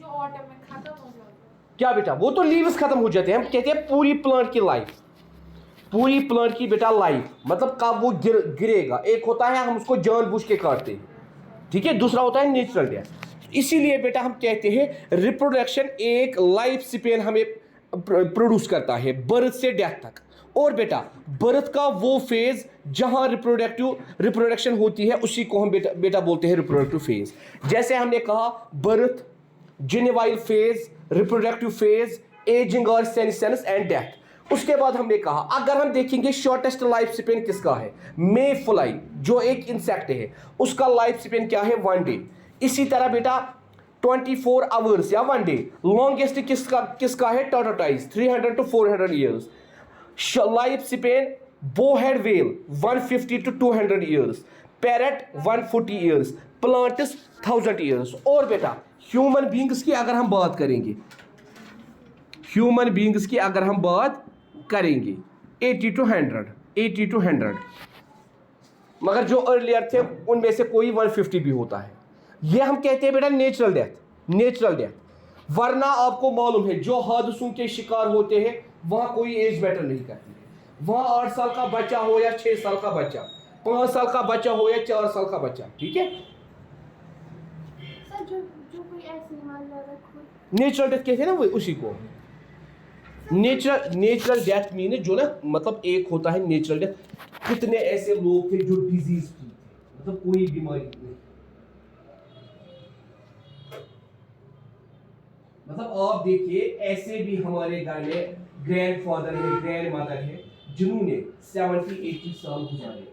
जो ऑटम में खत्म हो जाता है। क्या बेटा, वो तो लीव्स खत्म हो जाते हैं। हम कहते हैं पूरी प्लांट की लाइफ, पूरी प्लांट की बेटा लाइफ मतलब कब वो गिरेगा। एक होता है हम उसको जानबूझ के काटते हैं, ठीक है, दूसरा होता है नेचुरल डेथ। इसीलिए बेटा हम कहते हैं रिप्रोडक्शन एक लाइफ स्पेन हमें प्रोड्यूस करता है बर्थ से डेथ तक। और बेटा बर्थ का वो फेज जहां रिप्रोडक्शन होती है उसी को हम बेटा बोलते हैं रिप्रोडक्टिव फेज। जैसे हमने कहा birth, juvenile phase, reproductive phase, ageing और सेनेसेंस एंड डेथ। उसके बाद हमने कहा अगर हम देखेंगे शॉर्टेस्ट लाइफ स्पेन किसका है, मे फ्लाई जो एक इंसेक्ट है उसका लाइफ स्पेन क्या है, 1 डे। इसी तरह बेटा 24 आवर्स या 1 डे। लॉन्गेस्ट किसका है, टॉर्टोटाइज 300 to 400 years. Life span bowhead well 150 to 200 years, parrot 140 years, plants 1000 years. और बेटा ह्यूमन बींग्स की अगर हम बात करेंगे, ह्यूमन बींग्स की अगर हम बात करेंगे 80 to 100, मगर जो अर्लियर थे उनमें से कोई 150 भी होता है। ये हम कहते हैं बेटा नेचुरल डेथ। वरना आपको मालूम है जो हादसों के शिकार होते हैं वहां कोई एज मैटर नहीं करती है। वहां 8 साल का बच्चा हो या 6 साल का बच्चा, 5 साल का बच्चा हो या 4 साल का बच्चा, ठीक है। सर जो कोई ऐसे ही मान जाता खुद नेचुरल डेथ कहते हैं ना, वो उसी को नेचुरल डेथ मीन जो ना, मतलब एक होता है नेचुरल डेथ। कितने ऐसे लोग थे जो डिजीज फ्री थे, मतलब कोई बीमारी नहीं, मतलब आप देखिए ऐसे भी हमारे घर में ग्रैंडफादर है, ग्रैंड मदर है जिन्होंने 70-80 साल गुजारे,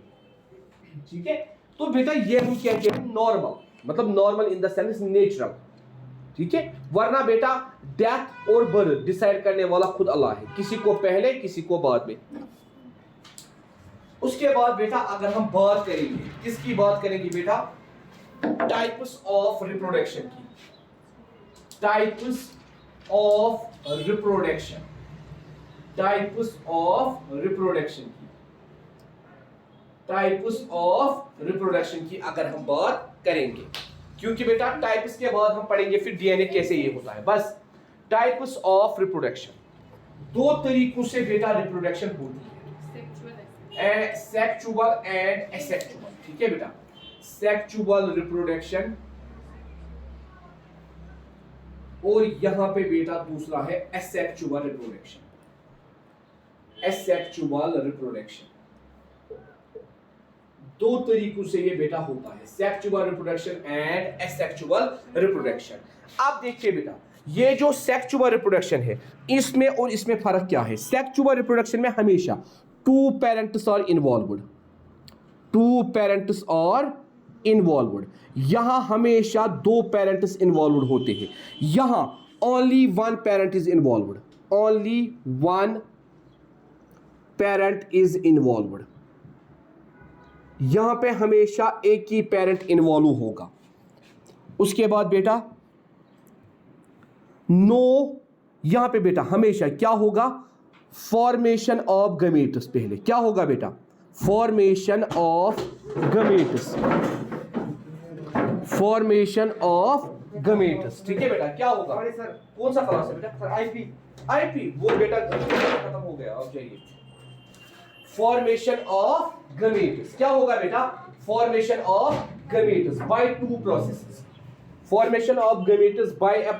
ठीक है। तो बेटा ये हम कहते हैं नॉर्मल, मतलब normal in the sense natural, ठीक है। वरना बेटा डेथ और बर्थ डिसाइड करने वाला खुद अल्लाह है, किसी को पहले किसी को बाद में। उसके बाद बेटा अगर हम बात करेंगे, किसकी बात करेंगे बेटा, टाइप्स ऑफ रिप्रोडक्शन की, types of reproduction, types of reproduction की, टाइप्स ऑफ रिप्रोडक्शन की अगर हम बात करेंगे, क्योंकि बेटा टाइप्स के बाद हम पढ़ेंगे फिर डीएनए कैसे ये होता है। बस टाइप्स ऑफ रिप्रोडक्शन, 2 तरीकों से बेटा रिप्रोडक्शन होती है, सेक्सुअल एंड एसेक्सुअल, ठीक है बेटा। सेक्सुअल रिप्रोडक्शन और यहां पे बेटा दूसरा है एसेक्सुअल रिप्रोडक्शन, एसेक्सुअल रिप्रोडक्शन। 2 तरीकों से ये बेटा होता है, sexual reproduction and asexual reproduction. अब देखिए बेटा ये जो सेक्सुअल रिप्रोडक्शन है इसमें और इसमें फर्क क्या है। सेक्सुअल रिप्रोडक्शन में हमेशा 2 parents are involved, 2 parents are involved. यहां हमेशा 2 पेरेंट्स इन्वॉल्वड होते हैं, यहां only 1 parent is involved, only 1 parent is involved. यहां पे हमेशा एक ही पेरेंट इन्वॉल्व होगा। उसके बाद बेटा नो, यहां पे बेटा हमेशा क्या होगा, फॉर्मेशन ऑफ गमेट्स। पहले क्या होगा बेटा, formation of gametes, formation of gametes, ठीक है बेटा। क्या होगा सर, कौन सा क्लास है बेटा, सर आईपी वो बेटा खत्म हो गया, अब जाइए। फॉर्मेशन ऑफ गमेट्स क्या होगा बेटा, formation of gametes by 2 processes, formation of gametes by a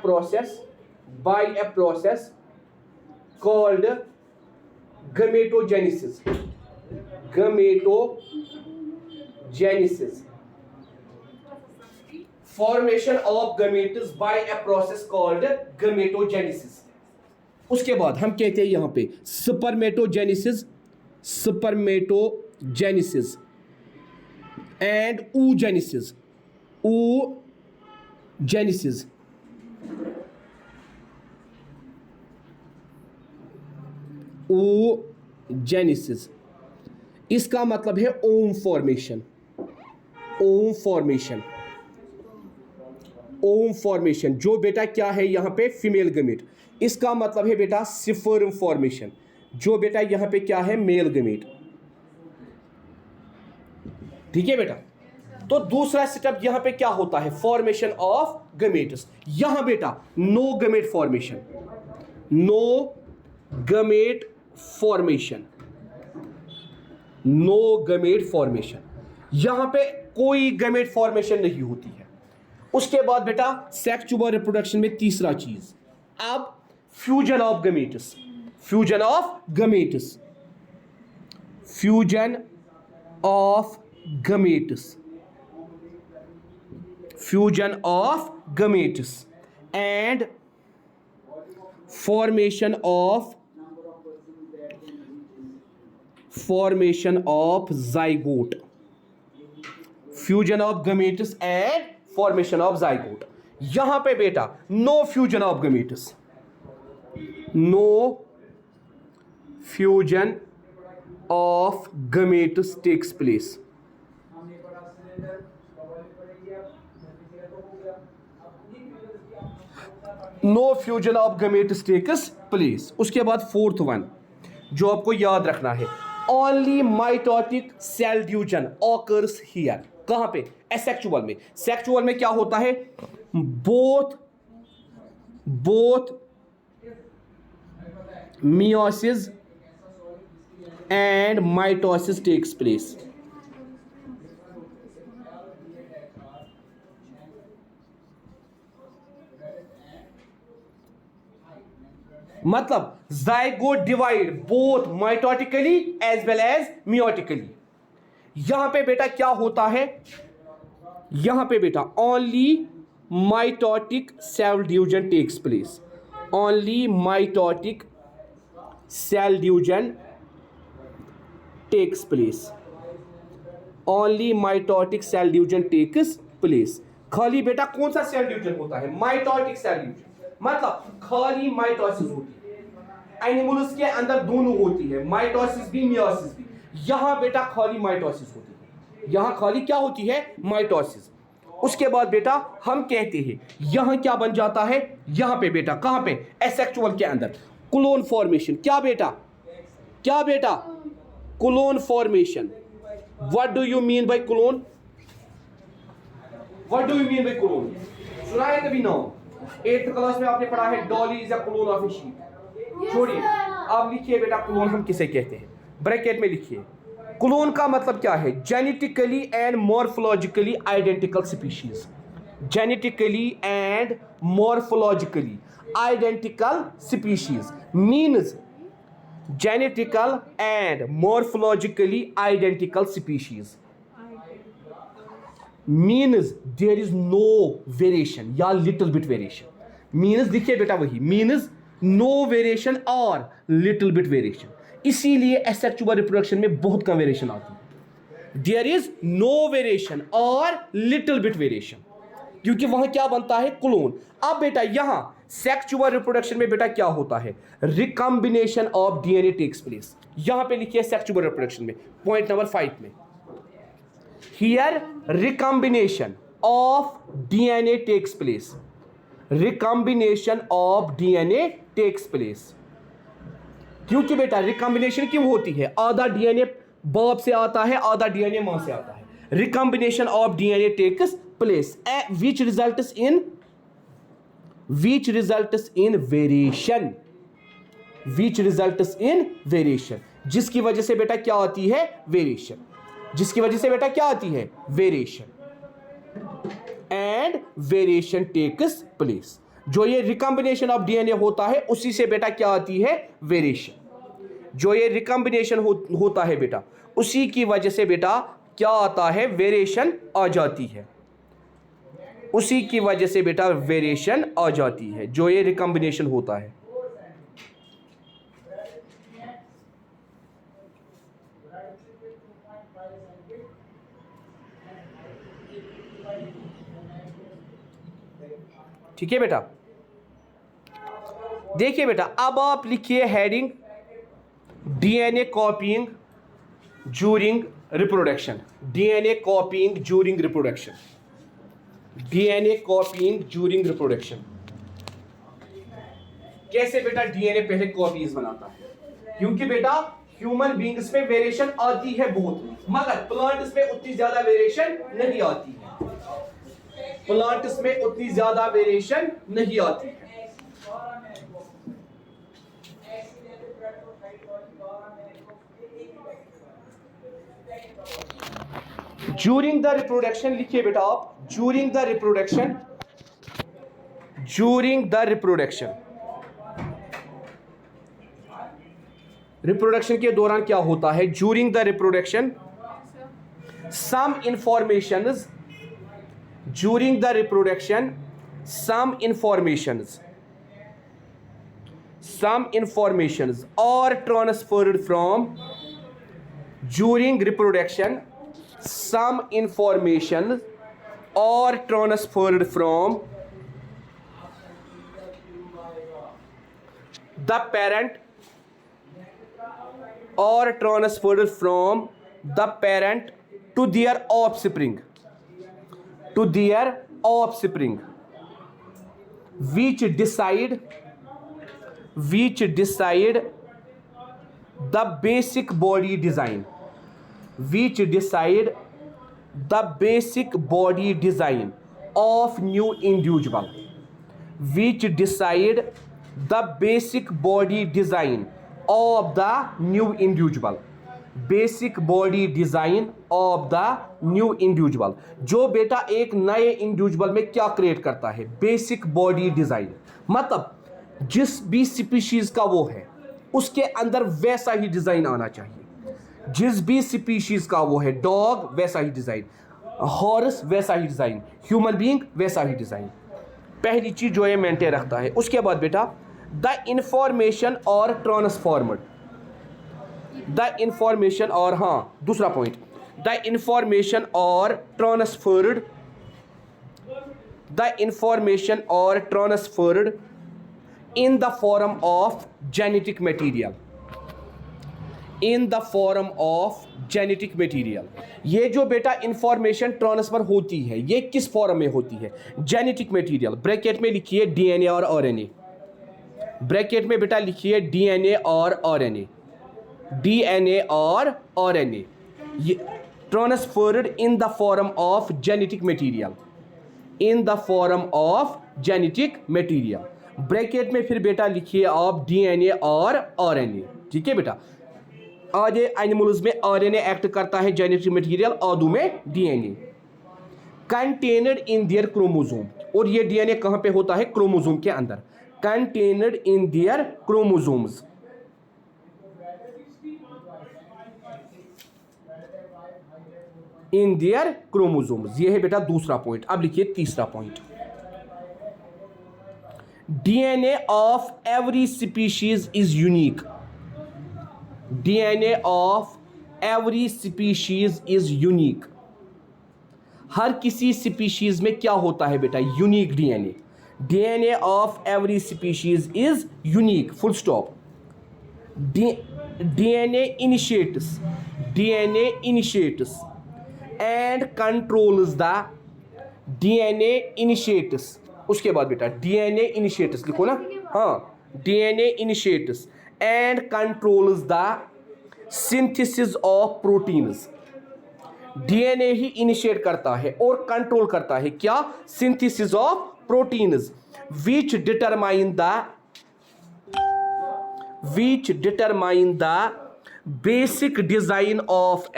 process called gametogenesis, gametogenesis, formation of gametes by a process called gametogenesis. उसके बाद हम कहते हैं यहां पे spermatogenesis, spermatogenesis and oogenesis, oogenesis, oogenesis। इसका मतलब है ovum formation, ovum formation, ovum formation. जो बेटा क्या है यहां पे फीमेल गमेट, इसका मतलब है बेटा स्पर्म फॉर्मेशन। जो बेटा यहां पे क्या है, मेल गमेट, ठीक है बेटा। तो दूसरा स्टेप यहां पे क्या होता है, फॉर्मेशन ऑफ गमेट्स। यहां बेटा no gamete formation, no gamete formation, no gamete formation, यहां पे कोई गमेट फॉर्मेशन नहीं होती है। उसके बाद बेटा सेक्सुअल रिप्रोडक्शन में तीसरा चीज, अब fusion of gametes, fusion of gametes, fusion of gametes, fusion of gametes and formation of zygote, fusion of gametes and formation of zygote. यहां पे बेटा no fusion of gametes, no fusion of gametes takes place, no fusion of gametes takes place. उसके बाद fourth one जो आपको याद रखना है, only mitotic cell division occurs here. कहां पे, एसेक्सुअल में। सेक्सुअल में क्या होता है, both meiosis and mitosis takes place. मतलब zygote divide both mitotically as well as meiotically. यहां पे बेटा क्या होता है, यहां पे बेटा only mitotic cell division takes place, only mitotic cell division takes place, only mitotic cell division takes place. खाली बेटा कौन सा सेल डिवीजन होता है, माइटोटिक सेल डिवीजन, मतलब खाली माइटोसिस होती है। एनिमल्स के अंदर दोनों होती है, माइटोसिस भी मियोसिस भी। यहां बेटा खाली माइटोसिस होती है, यहां खाली क्या होती है, माइटोसिस। उसके बाद बेटा हम कहते हैं यहां क्या बन जाता है, यहां पे बेटा कहां पे, एसेक्सुअल के अंदर क्लोन फॉर्मेशन। क्या बेटा, क्या बेटा, clone formation. What do you mean by clone, what do you mean by clone, सुना है कभी नाम? 8th क्लास में आपने पढ़ा है Dolly is a clone of a sheep. छोड़िए, अब लिखिए बेटा क्लोन हम किसे कहते हैं, ब्रैकेट में लिखिए। क्लोन का मतलब क्या है, genetically and morphologically identical species, genetically and morphologically identical species means genetical and morphologically identical species means there is no variation या लिटिल बिट वेरिएशन। मीन्स देखिए बेटा वही, मीन्स नो वेरिएशन और लिटिल बिट वेरिएशन। इसीलिए asexual reproduction में बहुत कम variation आती है। देयर इज नो वेरिएशन और लिटिल बिट वेरिएशन, क्योंकि वहां क्या बनता है, क्लोन। अब बेटा यहां सेक्सुअल रिप्रोडक्शन में बेटा क्या होता है, recombination of DNA takes place. यहां पे लिखिए सेक्सुअल रिप्रोडक्शन में पॉइंट नंबर 5 में, here recombination of DNA takes place, recombination of DNA takes place। क्योंकि बेटा रिकॉम्बिनेशन क्यों होती है, आधा डीएनए बाप से आता है, आधा डीएनए मां से आता है। Recombination of DNA takes place which results in variation, which results in variation, जिसकी वजह से बेटा क्या आती है, वेरिएशन, जिसकी वजह से बेटा क्या आती है, variation. And variation takes place, जो ये रिकॉम्बिनेशन ऑफ डीएनए होता है उसी से बेटा क्या आती है, वेरिएशन। जो ये रिकॉम्बिनेशन होता है बेटा उसी की वजह से बेटा क्या आता है, वेरिएशन आ जाती है, उसी की वजह से बेटा वेरिएशन आ जाती है, जो ये रिकॉम्बिनेशन होता है। ठीक है बेटा, देखिए बेटा अब आप लिखिए heading DNA copying during reproduction, DNA copying during reproduction, DNA copying during reproduction. कैसे बेटा डीएनए पहले कॉपीज बनाता है, क्योंकि बेटा ह्यूमन बींग्स में वेरिएशन आती है बहुत, मगर प्लांट्स में उतनी ज्यादा वेरिएशन नहीं आती है, प्लांट्स में उतनी ज्यादा वेरिएशन नहीं आती है। ड्यूरिंग द रिप्रोडक्शन लिखिए बेटा आप, during the reproduction, during the reproduction, reproduction के दौरान क्या होता है? During the reproduction some informations, during the reproduction some informations are transferred from, during reproduction some information are transferred from the parent, or transferred from the parent to their offspring, to their offspring, which decide the basic body design, which decide the basic body design of new individual, which decide the basic body design of the new individual, basic body design of the new individual। जो बेटा एक नए individual में क्या create करता है? Basic body design, मतलब जिस भी स्पीशीज का वो है उसके अंदर वैसा ही डिजाइन आना चाहिए, जिस भी स्पीशीज का वो है, डॉग वैसा ही डिजाइन, हॉर्स वैसा ही डिजाइन, ह्यूमन बीइंग वैसा ही डिजाइन। पहली चीज जो है मेंटेन रखता है। उसके बाद बेटा द इंफॉर्मेशन और ट्रांसफॉर्मड, द इंफॉर्मेशन और, हाँ दूसरा पॉइंट, द इंफॉर्मेशन और ट्रांसफर्ड, द इंफॉर्मेशन और transferred in the form of genetic material, in the form of genetic material। ये जो बेटा इंफॉर्मेशन ट्रांसफर होती है ये किस फॉर्म में होती है? Genetic material. ब्रैकेट में लिखिए डीएनए और आरएनए, ब्रैकेट में बेटा लिखिए डीएनए और आरएनए, डीएनए और आरएनए, ये transferred in the form of genetic material, in the form of genetic material. Bracket में फिर बेटा लिखिए आप डीएनए और आरएनए, ठीक है बेटा। आधे एनिमल्स में आरएनए एक्ट करता है जेनेटिक मटेरियल, आधों में DNA. Contained in there chromosome, और ये डीएनए कहां पे होता है? क्रोमोसोम के अंदर। Contained in their chromosomes, in their chromosomes, ये है बेटा दूसरा पॉइंट। अब लिखिए तीसरा point, DNA of every species is unique, DNA of every species is unique। हर किसी स्पीशीज में क्या होता है बेटा? Unique DNA. DNA of every species is unique, full stop। DNA initiates and controls the, DNA initiates, उसके बाद बेटा DNA initiates लिखो ना, हाँ, DNA initiates and controls the synthesis of proteins. DNA he initiate करता है और कंट्रोल करता है क्या? Synthesis of proteins, which determine the basic design of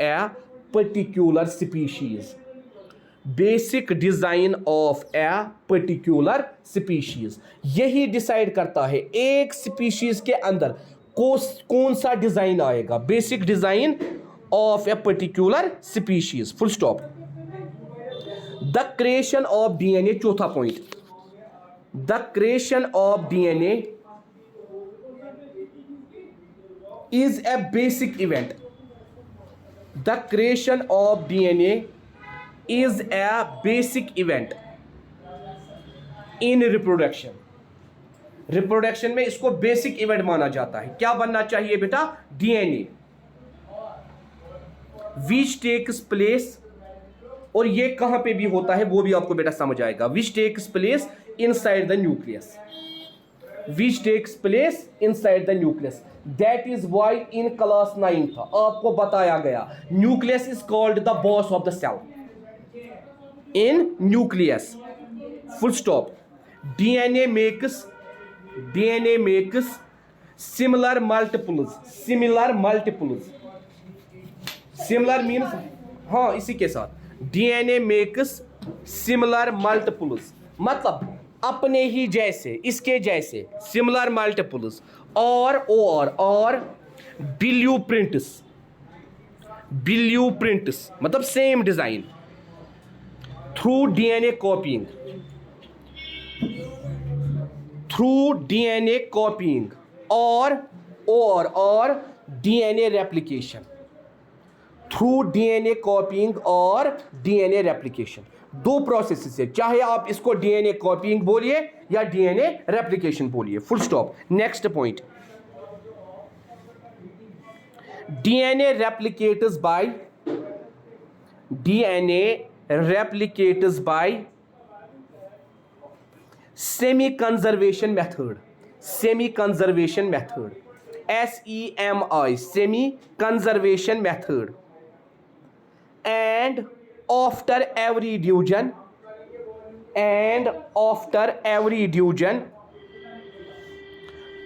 a particular species, basic design of a particular species. यही डिसाइड करता है एक स्पीशीज के अंदर कौन सा डिजाइन आएगा, basic design of a particular species, full stop. The creation of DNA, चौथा point, the creation of DNA is a basic event, the creation of DNA is a basic event in reproduction। Reproduction में इसको basic event माना जाता है। क्या बनना चाहिए बेटा? डीएनए, विच टेक्स प्लेस, और ये कहां पे भी होता है वो भी आपको बेटा समझ आएगा। Which takes place inside the nucleus, which takes place inside the nucleus. That is why in class 9th आपको बताया गया nucleus is called the boss of the cell. In nucleus, full stop. DNA makes similar multiples. Similar means हाँ इसी के साथ DNA makes similar multiples मतलब अपने ही जैसे, इसके जैसे similar multiples और blueprints मतलब same design through DNA copying or DNA replication. Through DNA कॉपिंग और डीएनए रेप्लिकेशन, दो प्रोसेस है, चाहे आप इसको डीएनए कॉपिंग बोलिए या डीएनए रेप्लिकेशन बोलिए. Full stop. Next point, DNA replicates bye semi conservation method. SEMI, semi conservation method. And after every division,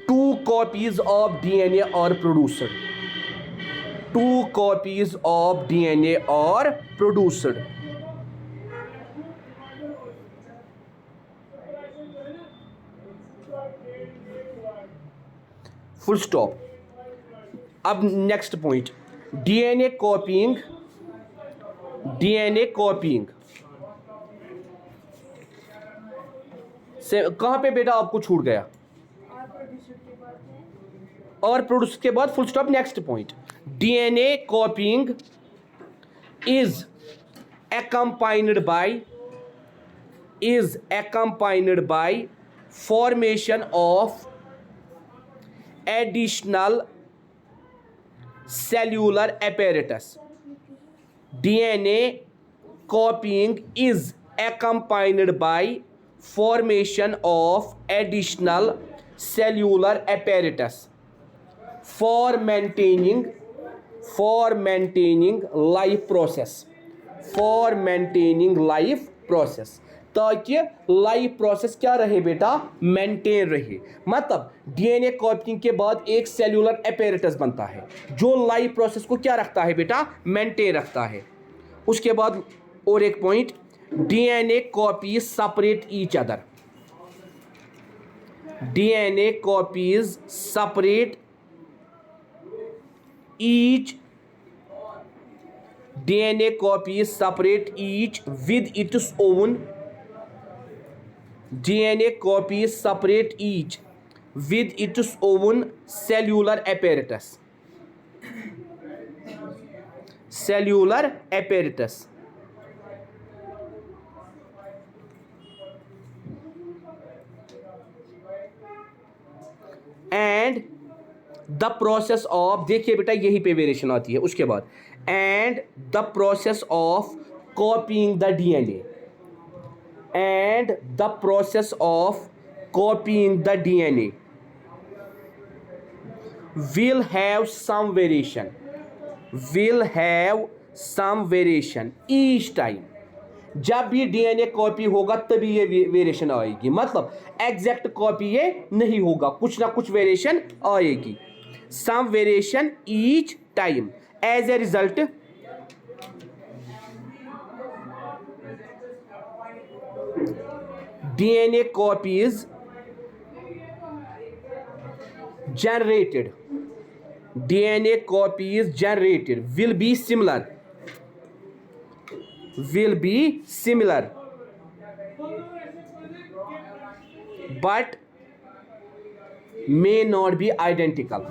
two copies of DNA are produced. Full stop. अब next point, DNA कॉपिंग से कहां पे बेटा आपको छूट गया? और प्रोड्यूस के बाद full stop. Next point, DNA कॉपिंग is accompanied by formation of additional cellular apparatus. DNA copying is accompanied by formation of additional cellular apparatus for maintaining life process. ताकि लाइफ प्रोसेस क्या रहे बेटा? मेंटेन रहे. मतलब DNA कॉपिंग के बाद एक cellular apparatus बनता है जो लाइफ प्रोसेस को क्या रखता है बेटा? मेंटेन रखता है. उसके बाद और एक point, DNA copies separate each other. DNA copies separate each with its own DNA copies separate each with its own cellular apparatus. And the process of, देखिए बेटा यहीं पे वेरिएशन आती है. उसके बाद and the process of copying the DNA will have some variation each time. जब भी डीएनए कॉपी होगा तभी ये वेरिएशन आएगी. मतलब एग्जैक्ट कॉपी ये नहीं होगा, कुछ ना कुछ वेरिएशन आएगी. Some variation each time. As a result DNA copies generated will be similar but may not be identical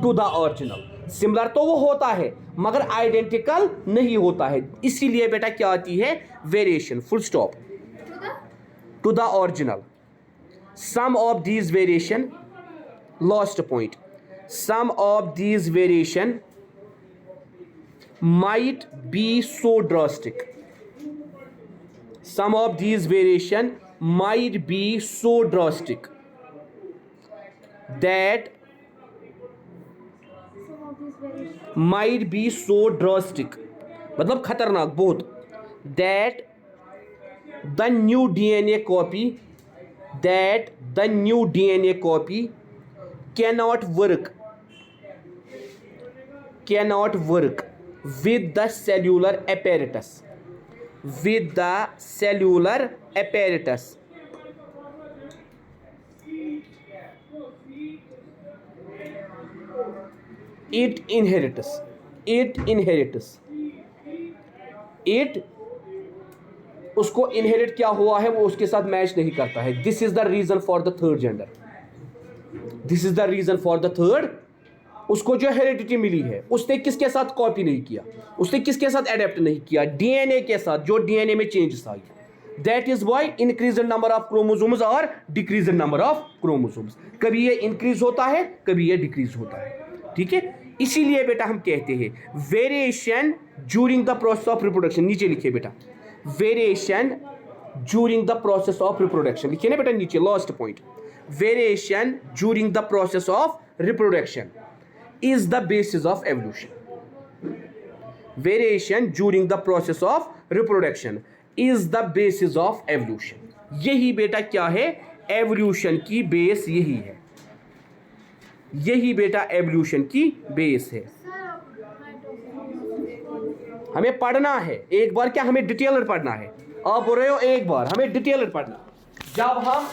to the original. Similar तो वो होता है मगर आइडेंटिकल नहीं होता है. इसीलिए बेटा क्या आती है? Variation. Full stop. To the original. Some of these variation, last point, some of these variation might be so drastic might be so drastic that Some of these very might be so drastic मतलब खतरनाक बहुत that the new DNA copy cannot work with the cellular apparatus it उसको inherit क्या हुआ है वो उसके साथ मैच नहीं करता है. This is the reason for the third gender. उसको जो हेरिडिटी मिली है उसने किसके साथ कॉपी नहीं किया, उसने किसके साथ अडेप्ट नहीं किया, डीएनए के साथ, जो डीएनए में चेंजेस आई. That is why increase in number of chromosomes और decrease in number of chromosomes. कभी ये इंक्रीज होता है, कभी ये डिक्रीज होता है. ठीक है, इसीलिए बेटा हम कहते हैं variation during the process of reproduction. नीचे लिखिए बेटा, variation during the process of reproduction. लिखिए ना बेटा नीचे, last point. Variation during the process of reproduction is the basis of evolution. Variation during the process of reproduction is the basis of evolution. यही बेटा क्या है, एवोल्यूशन की base यही है. यही बेटा एवोल्यूशन की बेस है. हमें पढ़ना है एक बार, क्या हमें डिटेलर पढ़ना है. आप बोल रहे हो एक बार, हमें डिटेलर पढ़ना. जब हम